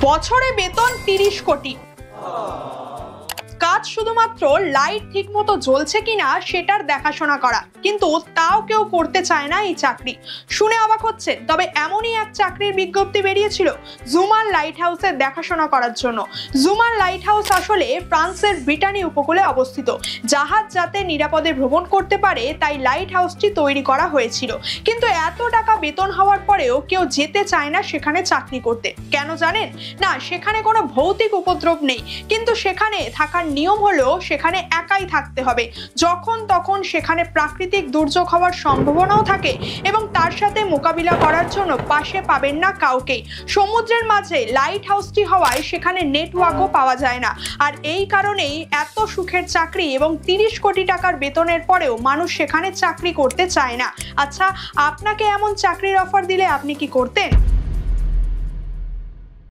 বছরে বেতন 30 কোটি, কাজ শুধুমাত্র লাইট ঠিকমতো জ্বলছে কিনা সেটার দেখাশোনা করা, কিন্তু তাও কেউ করতে চায় না এই চাকরি। শুনে অবাক হচ্ছে, তবে এমনই এক চাকরির বিজ্ঞপ্তি বেরিয়েছিল জুমার লাইট হাউসের দেখাশোনা করার জন্য। জুমার লাইট হাউস আসলে ফ্রান্সের ব্রিটানি উপকূলে অবস্থিত। জাহাজ যাতে নিরাপদে ভ্রমণ করতে পারে তাই লাইট হাউসটি তৈরি করা হয়েছিল। কিন্তু এত টাকা বেতন হওয়ার পরেও কেউ যেতে চায় না সেখানে চাকরি করতে। কেন জানেন? না, সেখানে কোনো ভৌতিক উপদ্রব নেই, কিন্তু সেখানে থাকার নিয়ম হলো সেখানে একাই থাকতে হবে। যখন তখন সেখানে প্রাকৃতিক দুর্যোগ হওয়ার সম্ভাবনাও থাকে এবং তার সাথে মোকাবিলা করার জন্য পাশে পাবেন না কাউকেই। সমুদ্রের মাঝে লাইট হাউসটি হওয়ায় সেখানে নেটওয়ার্কও পাওয়া যায় না। আর এই কারণেই এত সুখের চাকরি এবং 30 কোটি টাকার বেতনের পরেও মানুষ সেখানে চাকরি করতে চায় না। আচ্ছা, আপনাকে এমন চাকরির অফার দিলে আপনি কি করতেন?